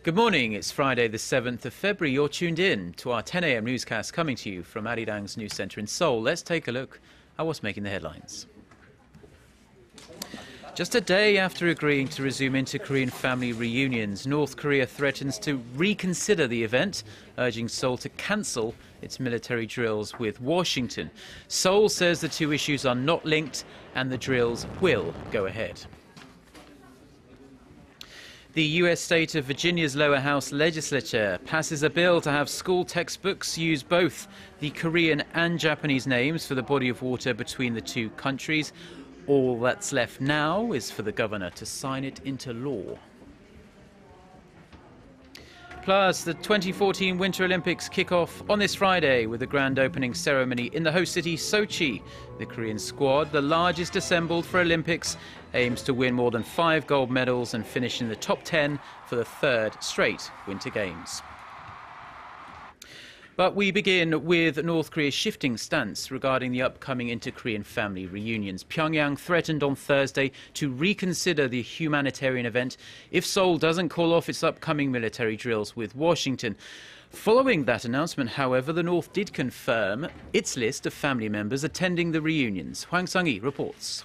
Good morning. It's Friday the 7th of February. You're tuned in to our 10 a.m. newscast coming to you from Arirang's news centre in Seoul. Let's take a look at what's making the headlines. Just a day after agreeing to resume inter-Korean family reunions, North Korea threatens to reconsider the event, urging Seoul to cancel its military drills with Washington. Seoul says the two issues are not linked and the drills will go ahead. The U.S. state of Virginia's lower house legislature passes a bill to have school textbooks use both the Korean and Japanese names for the body of water between the two countries. All that's left now is for the governor to sign it into law. Plus, the 2014 Winter Olympics kick off on this Friday with a grand opening ceremony in the host city, Sochi. The Korean squad, the largest assembled for Olympics, aims to win more than 5 gold medals and finish in the top 10 for the third straight Winter Games. But we begin with North Korea's shifting stance regarding the upcoming inter-Korean family reunions. Pyongyang threatened on Thursday to reconsider the humanitarian event if Seoul doesn't call off its upcoming military drills with Washington. Following that announcement, however, the North did confirm its list of family members attending the reunions. Hwang Sang-hee reports.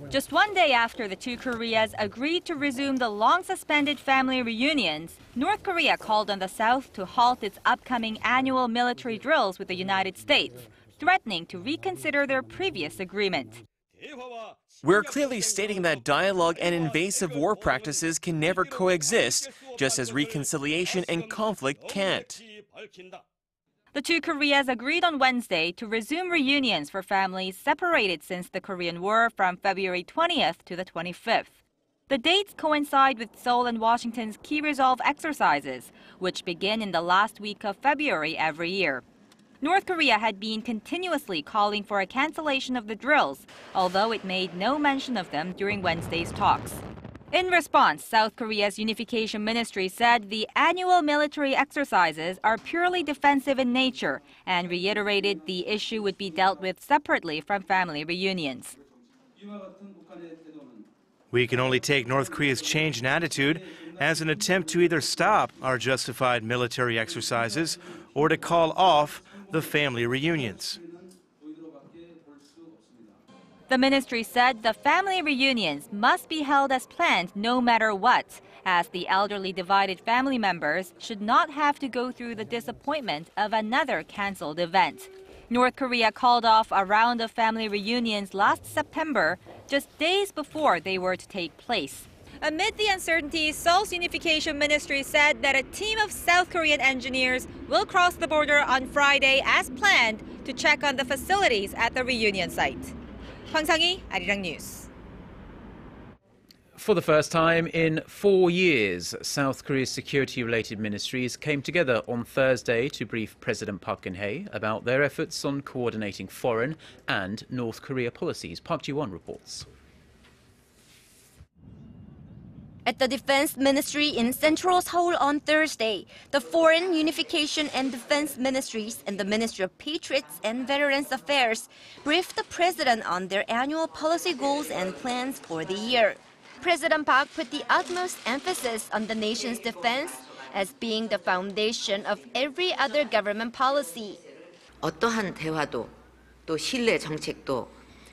Just one day after the two Koreas agreed to resume the long-suspended family reunions, North Korea called on the South to halt its upcoming annual military drills with the United States, threatening to reconsider their previous agreement. We're clearly stating that dialogue and invasive war practices can never coexist, just as reconciliation and conflict can't. The two Koreas agreed on Wednesday to resume reunions for families separated since the Korean War from February 20th to the 25th. The dates coincide with Seoul and Washington's Key Resolve exercises, which begin in the last week of February every year. North Korea had been continuously calling for a cancellation of the drills, although it made no mention of them during Wednesday's talks. In response, South Korea's Unification Ministry said the annual military exercises are purely defensive in nature and reiterated the issue would be dealt with separately from family reunions. We can only take North Korea's change in attitude as an attempt to either stop our justified military exercises or to call off the family reunions. The ministry said the family reunions must be held as planned no matter what, as the elderly divided family members should not have to go through the disappointment of another cancelled event. North Korea called off a round of family reunions last September, just days before they were to take place. Amid the uncertainty, Seoul's Unification Ministry said that a team of South Korean engineers will cross the border on Friday as planned to check on the facilities at the reunion site. Hwang Sang-hee, Arirang News. For the first time in 4 years, South Korea's security-related ministries came together on Thursday to brief President Park Geun-hye about their efforts on coordinating foreign and North Korea policies. Park Ji-won reports. At the Defense Ministry in Central Seoul on Thursday, the Foreign, Unification and Defense Ministries and the Ministry of Patriots and Veterans Affairs briefed the president on their annual policy goals and plans for the year. President Park put the utmost emphasis on the nation's defense as being the foundation of every other government policy. 어떠한 대화도 또 신뢰 정책도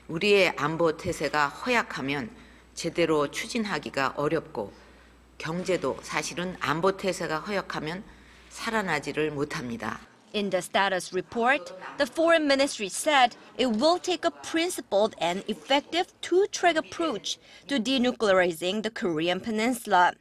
우리의 안보 태세가 허약하면 제대로 추진하기가 어렵고 경제도 사실은 안보 태세가 허약하면 살아나지를 못합니다. In the status report, the Foreign Ministry said it will take a principled and effective two-track approach to denuclearizing the Korean peninsula.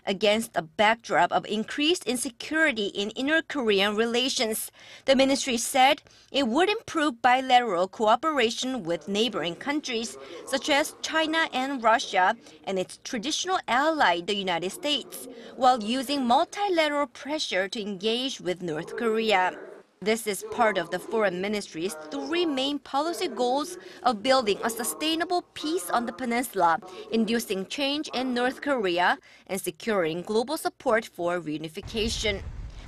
Against a backdrop of increased insecurity in inter-Korean relations, the ministry said it would improve bilateral cooperation with neighboring countries such as China and Russia and its traditional ally, the United States, while using multilateral pressure to engage with North Korea. This is part of the Foreign Ministry's 3 main policy goals of building a sustainable peace on the peninsula, inducing change in North Korea, and securing global support for reunification.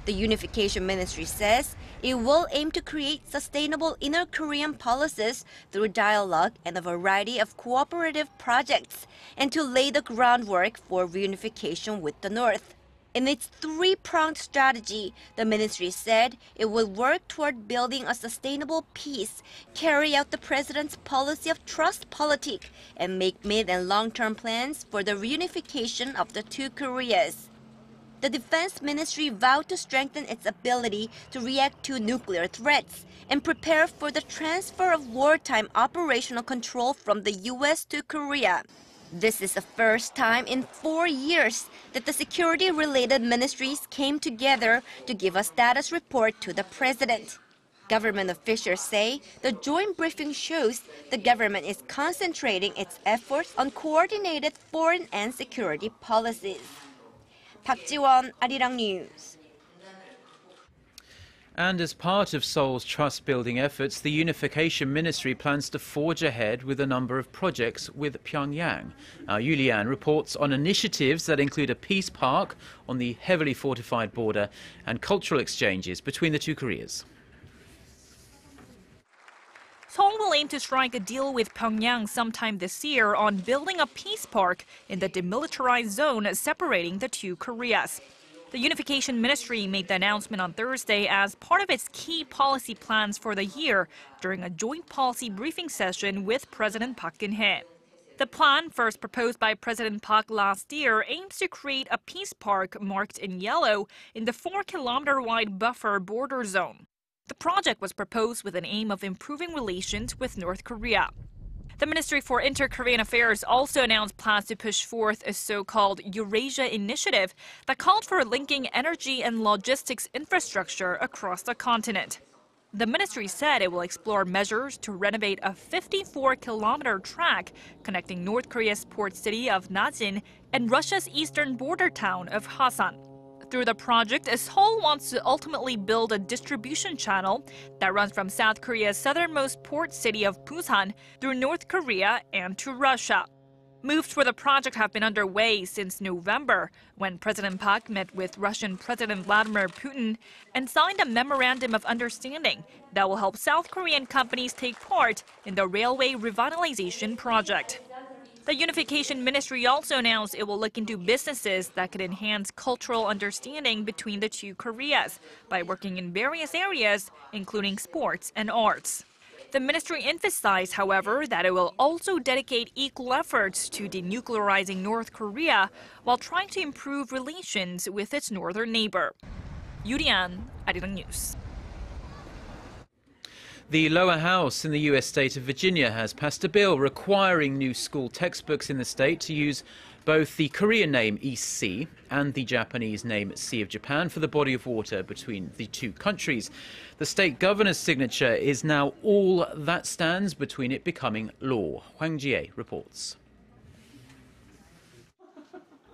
The Unification Ministry says it will aim to create sustainable inner Korean policies through dialogue and a variety of cooperative projects, and to lay the groundwork for reunification with the North. In its three-pronged strategy, the ministry said it will work toward building a sustainable peace, carry out the president's policy of trust politik, and make mid- and long-term plans for the reunification of the two Koreas. The Defense Ministry vowed to strengthen its ability to react to nuclear threats and prepare for the transfer of wartime operational control from the U.S. to Korea. This is the first time in 4 years that the security-related ministries came together to give a status report to the president. Government officials say the joint briefing shows the government is concentrating its efforts on coordinated foreign and security policies. Park Ji-won, Arirang News. And as part of Seoul's trust-building efforts, the Unification Ministry plans to forge ahead with a number of projects with Pyongyang. Yu Lian reports on initiatives that include a peace park on the heavily fortified border and cultural exchanges between the two Koreas. Seoul will aim to strike a deal with Pyongyang sometime this year on building a peace park in the demilitarized zone separating the two Koreas. The Unification Ministry made the announcement on Thursday as part of its key policy plans for the year during a joint policy briefing session with President Park Geun-hye. The plan, first proposed by President Park last year, aims to create a peace park marked in yellow in the 4-kilometer-wide buffer border zone. The project was proposed with an aim of improving relations with North Korea. The Ministry for Inter-Korean Affairs also announced plans to push forth a so-called Eurasia Initiative that called for linking energy and logistics infrastructure across the continent. The ministry said it will explore measures to renovate a 54-kilometer track connecting North Korea's port city of Najin and Russia's eastern border town of Hasan. Through the project, Seoul wants to ultimately build a distribution channel that runs from South Korea's southernmost port city of Busan through North Korea and to Russia. Moves for the project have been underway since November, when President Park met with Russian President Vladimir Putin and signed a memorandum of understanding that will help South Korean companies take part in the railway revitalization project. The Unification Ministry also announced it will look into businesses that could enhance cultural understanding between the two Koreas by working in various areas, including sports and arts. The ministry emphasized, however, that it will also dedicate equal efforts to denuclearizing North Korea while trying to improve relations with its northern neighbor. Yu Lian, Arirang News. The lower house in the U.S. state of Virginia has passed a bill requiring new school textbooks in the state to use both the Korean name East Sea and the Japanese name Sea of Japan for the body of water between the two countries. The state governor's signature is now all that stands between it becoming law. Hwang Jie reports.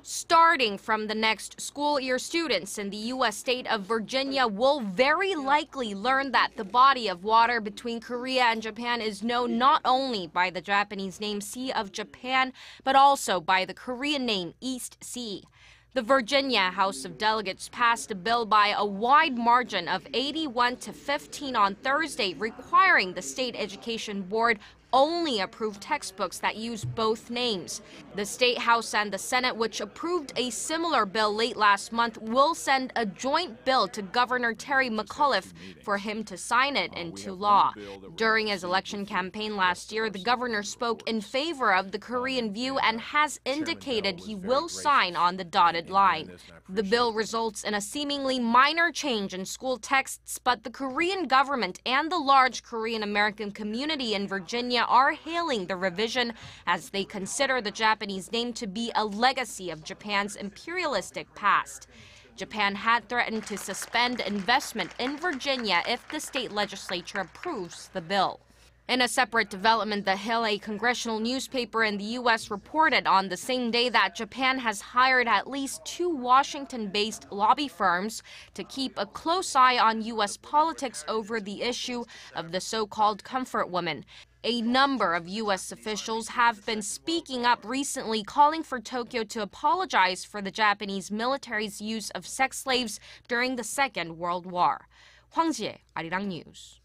Starting from the next school year, students in the U.S. state of Virginia will very likely learn that the body of water between Korea and Japan is known not only by the Japanese name Sea of Japan, but also by the Korean name East Sea. The Virginia House of Delegates passed a bill by a wide margin of 81-15 on Thursday, requiring the state education board only approve textbooks that use both names. The State House and the Senate, which approved a similar bill late last month, will send a joint bill to Governor Terry McAuliffe for him to sign it into law. During his election campaign last year, the governor spoke in favor of the Korean view and has indicated he will sign on the dotted line. The bill results in a seemingly minor change in school texts, but the Korean government and the large Korean American community in Virginia are hailing the revision as they consider the Japanese name to be a legacy of Japan's imperialistic past. Japan had threatened to suspend investment in Virginia if the state legislature approves the bill. In a separate development, The Hill, a congressional newspaper in the U.S., reported on the same day that Japan has hired at least 2 Washington-based lobby firms to keep a close eye on U.S. politics over the issue of the so-called comfort woman. A number of U.S. officials have been speaking up recently, calling for Tokyo to apologize for the Japanese military's use of sex slaves during the Second World War. Hwang Jie, Arirang News.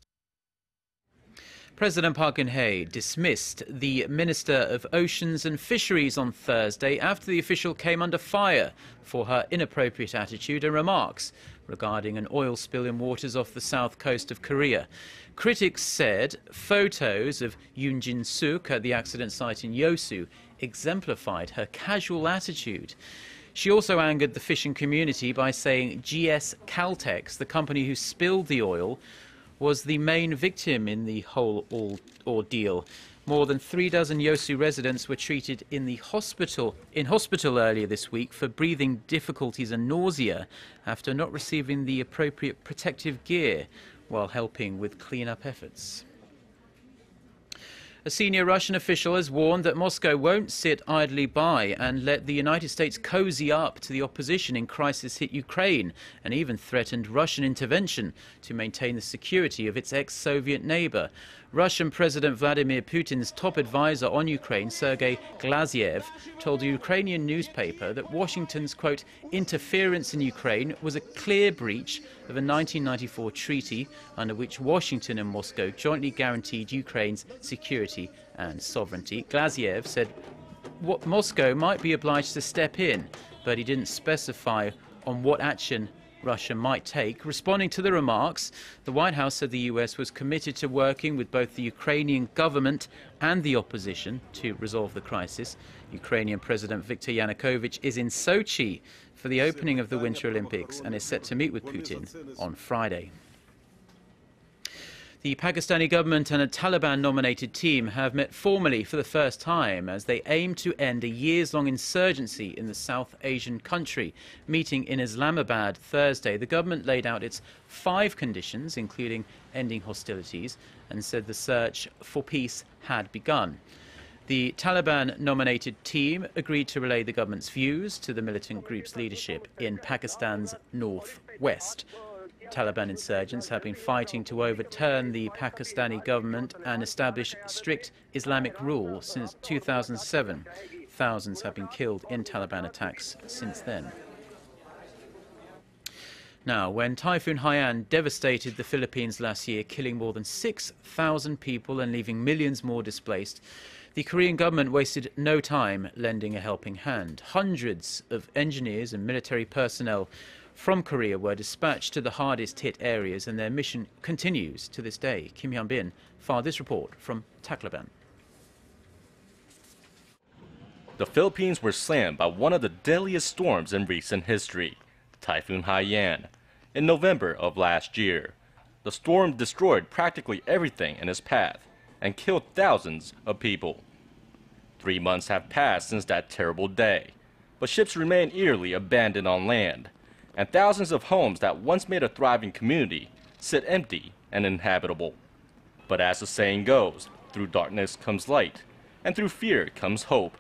President Park Geun-hye dismissed the Minister of Oceans and Fisheries on Thursday after the official came under fire for her inappropriate attitude and remarks regarding an oil spill in waters off the south coast of Korea. Critics said photos of Yoon Jin-suk at the accident site in Yeosu exemplified her casual attitude. She also angered the fishing community by saying GS Caltex, the company who spilled the oil, was the main victim in the whole ordeal. More than 36 Yeosu residents were treated in hospital earlier this week for breathing difficulties and nausea after not receiving the appropriate protective gear while helping with clean-up efforts. A senior Russian official has warned that Moscow won't sit idly by and let the United States cozy up to the opposition in crisis-hit Ukraine, and even threatened Russian intervention to maintain the security of its ex-Soviet neighbour. Russian President Vladimir Putin's top advisor on Ukraine, Sergei Glaziev, told a Ukrainian newspaper that Washington's, quote, interference in Ukraine was a clear breach of a 1994 treaty under which Washington and Moscow jointly guaranteed Ukraine's security and sovereignty. Glaziev said what Moscow might be obliged to step in, but he didn't specify on what action Russia might take. Responding to the remarks, the White House said the US was committed to working with both the Ukrainian government and the opposition to resolve the crisis. Ukrainian President Viktor Yanukovych is in Sochi for the opening of the Winter Olympics and is set to meet with Putin on Friday. The Pakistani government and a Taliban-nominated team have met formally for the first time as they aim to end a years-long insurgency in the South Asian country. Meeting in Islamabad Thursday, the government laid out its 5 conditions, including ending hostilities, and said the search for peace had begun. The Taliban-nominated team agreed to relay the government's views to the militant group's leadership in Pakistan's northwest. Taliban insurgents have been fighting to overturn the Pakistani government and establish strict Islamic rule since 2007. Thousands have been killed in Taliban attacks since then. Now, when Typhoon Haiyan devastated the Philippines last year, killing more than 6,000 people and leaving millions more displaced, the Korean government wasted no time lending a helping hand. Hundreds of engineers and military personnel from Korea were dispatched to the hardest-hit areas, and their mission continues to this day. Kim Hyun-bin filed this report from Tacloban. The Philippines were slammed by one of the deadliest storms in recent history, Typhoon Haiyan, in November of last year. The storm destroyed practically everything in its path and killed thousands of people. 3 months have passed since that terrible day, but ships remain eerily abandoned on land, and thousands of homes that once made a thriving community sit empty and uninhabitable. But as the saying goes, through darkness comes light, and through fear comes hope.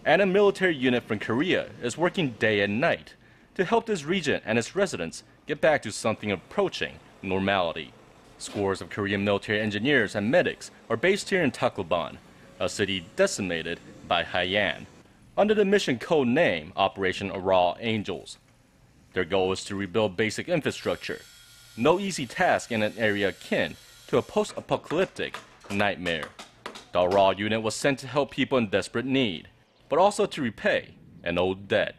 And a military unit from Korea is working day and night to help this region and its residents get back to something approaching normality. Scores of Korean military engineers and medics are based here in Tacloban, a city decimated by Haiyan, under the mission code name Operation Aral Angels. Their goal is to rebuild basic infrastructure, no easy task in an area akin to a post-apocalyptic nightmare. The Aral unit was sent to help people in desperate need, but also to repay an old debt.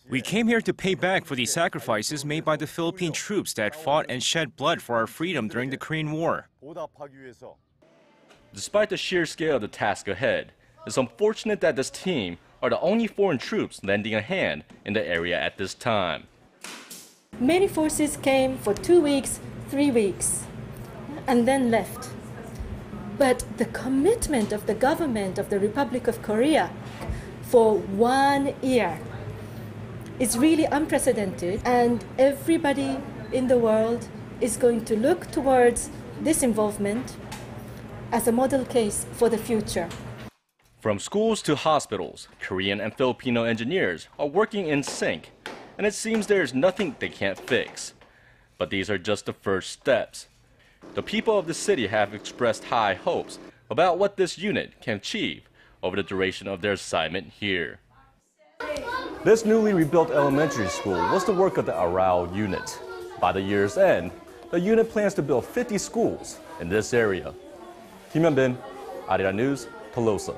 We came here to pay back for the sacrifices made by the Philippine troops that fought and shed blood for our freedom during the Korean War. Despite the sheer scale of the task ahead, it's unfortunate that this team are the only foreign troops lending a hand in the area at this time. Many forces came for 2 weeks, 3 weeks, and then left. But the commitment of the government of the Republic of Korea for 1 year is really unprecedented, and everybody in the world is going to look towards this involvement as a model case for the future. From schools to hospitals, Korean and Filipino engineers are working in sync, and it seems there's nothing they can't fix. But these are just the first steps. The people of the city have expressed high hopes about what this unit can achieve over the duration of their assignment here. This newly rebuilt elementary school was the work of the Arao unit. By the year's end, the unit plans to build 50 schools in this area. Kim Hyun-bin, Arirang News, Tolosa.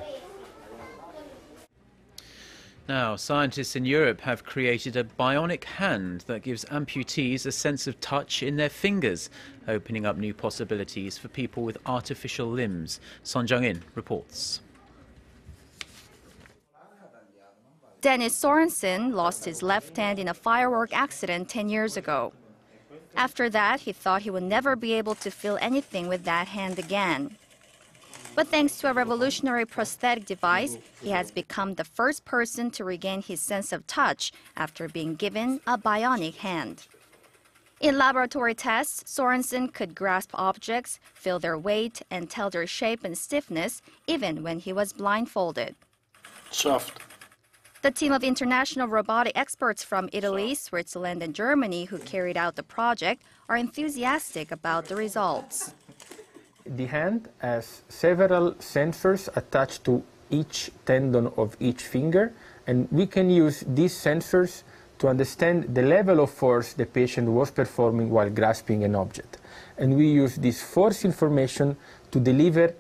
Now, scientists in Europe have created a bionic hand that gives amputees a sense of touch in their fingers, opening up new possibilities for people with artificial limbs. Son Jung-in reports. Dennis Sorensen lost his left hand in a firework accident 10 years ago. After that, he thought he would never be able to feel anything with that hand again. But thanks to a revolutionary prosthetic device, he has become the first person to regain his sense of touch after being given a bionic hand. In laboratory tests, Sorensen could grasp objects, feel their weight, and tell their shape and stiffness, even when he was blindfolded. Soft. The team of international robotic experts from Italy, Switzerland, and Germany who carried out the project are enthusiastic about the results. The hand has several sensors attached to each tendon of each finger, and we can use these sensors to understand the level of force the patient was performing while grasping an object. And we use this force information to deliver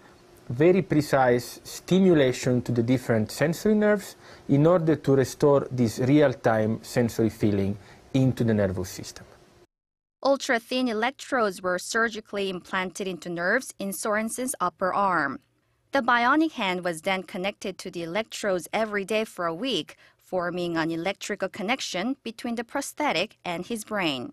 very precise stimulation to the different sensory nerves in order to restore this real-time sensory feeling into the nervous system. Ultra-thin electrodes were surgically implanted into nerves in Sorensen's upper arm. The bionic hand was then connected to the electrodes every day for a week, forming an electrical connection between the prosthetic and his brain.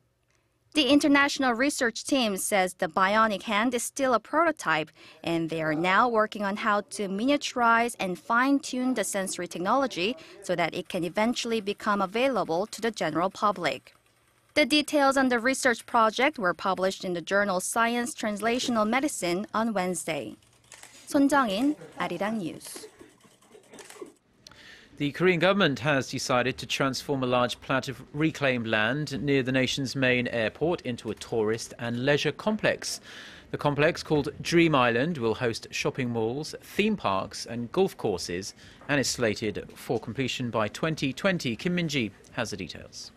The international research team says the bionic hand is still a prototype, and they are now working on how to miniaturize and fine-tune the sensory technology so that it can eventually become available to the general public. The details on the research project were published in the journal Science Translational Medicine on Wednesday. Son Jung-in, Arirang News. The Korean government has decided to transform a large plot of reclaimed land near the nation's main airport into a tourist and leisure complex. The complex, called Dream Island, will host shopping malls, theme parks and golf courses and is slated for completion by 2020. Kim Min-ji has the details.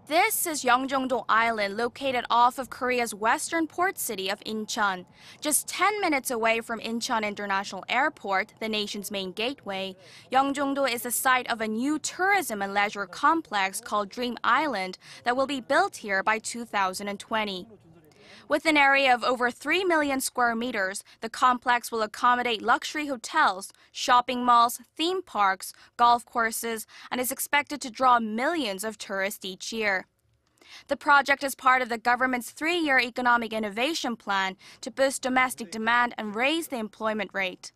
This is Yeongjongdo Island, located off of Korea's western port city of Incheon. Just 10 minutes away from Incheon International Airport, the nation's main gateway, Yeongjongdo is the site of a new tourism and leisure complex called Dream Island that will be built here by 2020. With an area of over 3 million square meters, the complex will accommodate luxury hotels, shopping malls, theme parks, golf courses, and is expected to draw millions of tourists each year. The project is part of the government's 3-year economic innovation plan to boost domestic demand and raise the employment rate.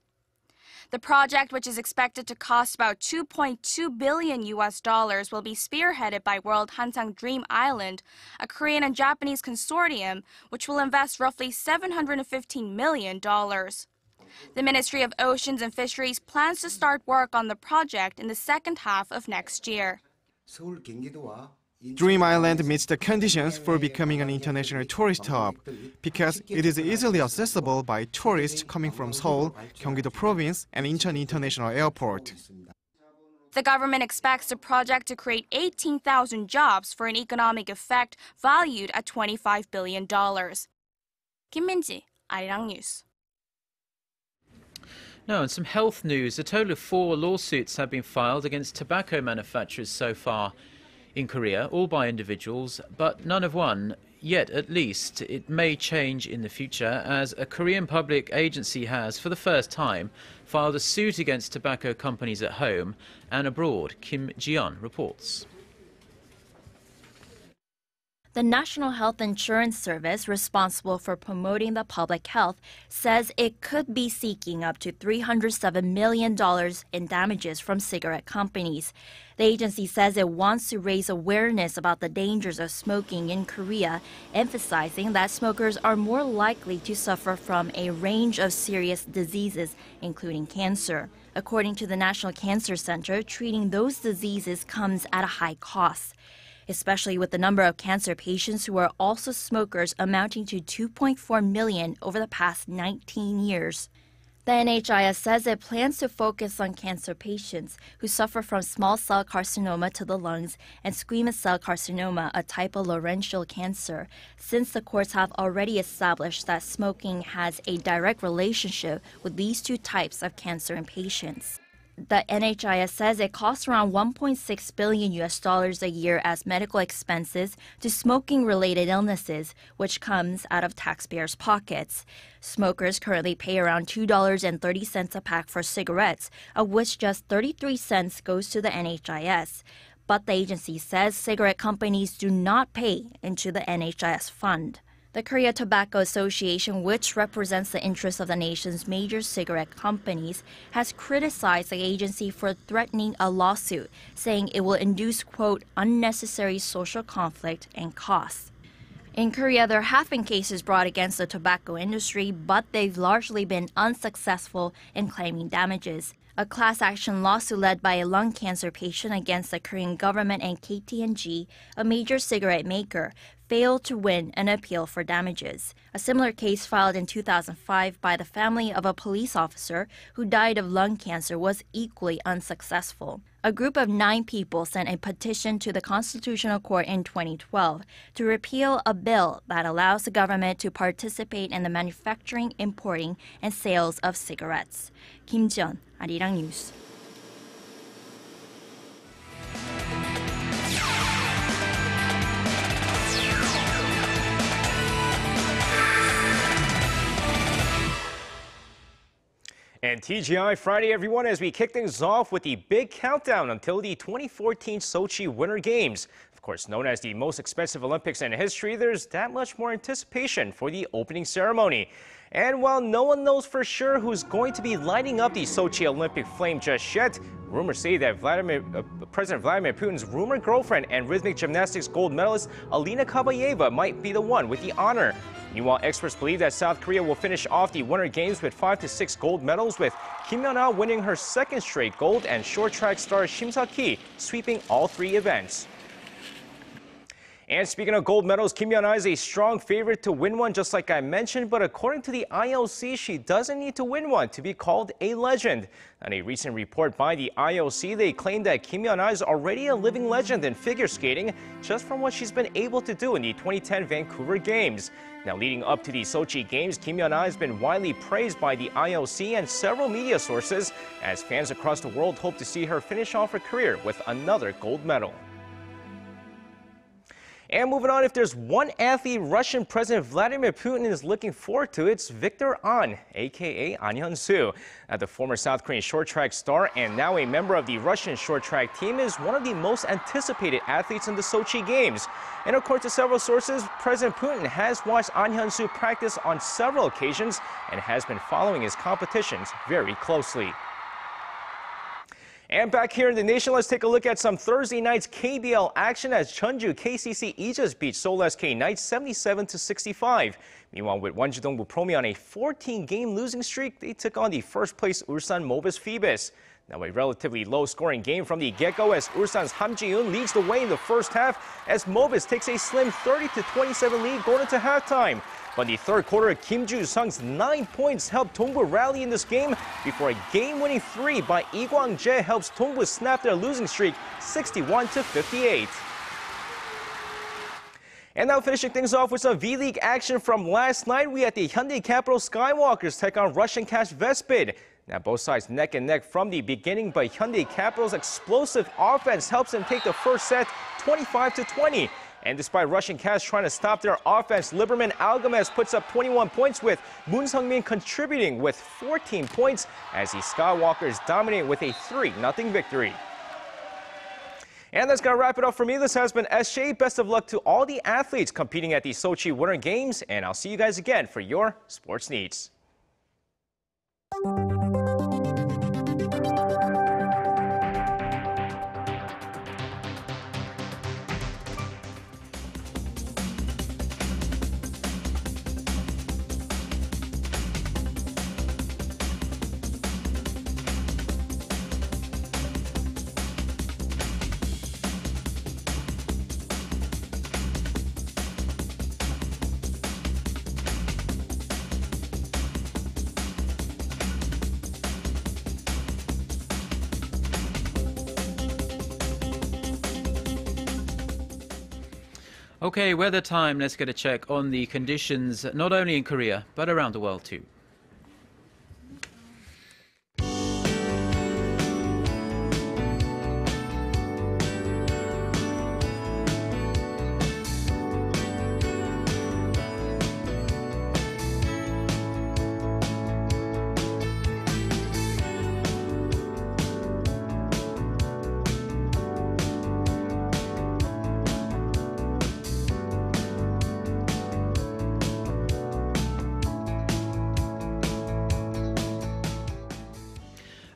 The project, which is expected to cost about $2.2 billion, will be spearheaded by World Hansang Dream Island, a Korean and Japanese consortium, which will invest roughly $715 million. The Ministry of Oceans and Fisheries plans to start work on the project in the second half of next year. Dream Island meets the conditions for becoming an international tourist hub because it is easily accessible by tourists coming from Seoul, Gyeonggi-do Province, and Incheon International Airport. The government expects the project to create 18,000 jobs for an economic effect valued at $25 billion. Kim Min-ji, Arirang News. Now, in some health news, a total of 4 lawsuits have been filed against tobacco manufacturers so far in Korea, all by individuals, but none have won. Yet, at least, it may change in the future, as a Korean public agency has, for the first time, filed a suit against tobacco companies at home and abroad. Kim Ji-yeon reports. The National Health Insurance Service, responsible for promoting the public health, says it could be seeking up to $307 million in damages from cigarette companies. The agency says it wants to raise awareness about the dangers of smoking in Korea, emphasizing that smokers are more likely to suffer from a range of serious diseases, including cancer. According to the National Cancer Center, treating those diseases comes at a high cost. especially with the number of cancer patients who are also smokers amounting to 2.4 million over the past 19 years. The NHIS says it plans to focus on cancer patients who suffer from small cell carcinoma to the lungs and squamous cell carcinoma, a type of laryngeal cancer, since the courts have already established that smoking has a direct relationship with these two types of cancer in patients. The NHIS says it costs around $1.6 billion a year as medical expenses to smoking-related illnesses, which comes out of taxpayers' pockets. Smokers currently pay around $2.30 a pack for cigarettes, of which just 33 cents goes to the NHIS. But the agency says cigarette companies do not pay into the NHIS fund. The Korea Tobacco Association, which represents the interests of the nation's major cigarette companies, has criticized the agency for threatening a lawsuit, saying it will induce, quote, unnecessary social conflict and costs. In Korea, there have been cases brought against the tobacco industry, but they've largely been unsuccessful in claiming damages. A class action lawsuit led by a lung cancer patient against the Korean government and KT&G, a major cigarette maker, failed to win an appeal for damages. A similar case filed in 2005 by the family of a police officer who died of lung cancer was equally unsuccessful. A group of 9 people sent a petition to the Constitutional Court in 2012 to repeal a bill that allows the government to participate in the manufacturing, importing, and sales of cigarettes. Kim Jeon, Arirang News. And TGI Friday, everyone, as we kick things off with the big countdown until the 2014 Sochi Winter Games. Of course, known as the most expensive Olympics in history, there's that much more anticipation for the opening ceremony. And while no one knows for sure who's going to be lighting up the Sochi Olympic flame just yet, rumors say that President Vladimir Putin's rumored girlfriend and rhythmic gymnastics gold medalist Alina Kabayeva might be the one with the honor. Meanwhile, experts believe that South Korea will finish off the Winter Games with 5 to 6 gold medals, with Kim Yeon-ah winning her second straight gold and short track star Shim Sa-ki sweeping all 3 events. And speaking of gold medals, Kim Yeon-ah is a strong favorite to win one, just like I mentioned, but according to the IOC, she doesn't need to win one to be called a legend. In a recent report by the IOC, they claim that Kim Yeon-ah is already a living legend in figure skating just from what she's been able to do in the 2010 Vancouver Games. Now, leading up to the Sochi Games, Kim Yeon-ah has been widely praised by the IOC and several media sources, as fans across the world hope to see her finish off her career with another gold medal. And moving on, if there's one athlete Russian President Vladimir Putin is looking forward to, it's Victor An, a.k.a. An Hyun-soo. The former South Korean short track star and now a member of the Russian short track team is one of the most anticipated athletes in the Sochi Games. And according to several sources, President Putin has watched An Hyun-soo practice on several occasions and has been following his competitions very closely. And back here in the nation, let's take a look at some Thursday night's KBL action as Jeonju KCC Ijus beat Seoul SK Knights 77-65. Meanwhile, with Wonju-dongbu Promi on a 14-game losing streak, they took on the first-place Ulsan Mobis Phoebus. Now, a relatively low-scoring game from the get-go as Ulsan's Ham Ji-eun leads the way in the first half as Mobis takes a slim 30-27 lead going into halftime. But in the third quarter, Kim Ju-sung's 9 points helped Dongbu rally in this game before a game-winning 3 by Lee Kwang-jae helps Dongbu snap their losing streak 61-58. And now finishing things off with some V-League action from last night, we had the Hyundai Capital Skywalkers take on Russian Cash Vespid. Now both sides neck and neck from the beginning, but Hyundai Capital's explosive offense helps them take the first set 25-20. And despite Russian Cash trying to stop their offense, Liberman Algamez puts up 21 points with Moon Sung-min contributing with 14 points as the Skywalkers dominate with a 3-0 victory. And that's going to wrap it up for me. This has been SJ. Best of luck to all the athletes competing at the Sochi Winter Games, and I'll see you guys again for your sports needs. Okay, weather time. Let's get a check on the conditions not only in Korea but around the world too.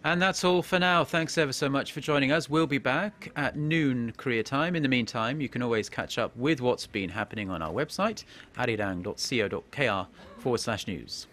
And that's all for now. Thanks ever so much for joining us. We'll be back at noon Korea time. In the meantime, you can always catch up with what's been happening on our website, arirang.co.kr/news.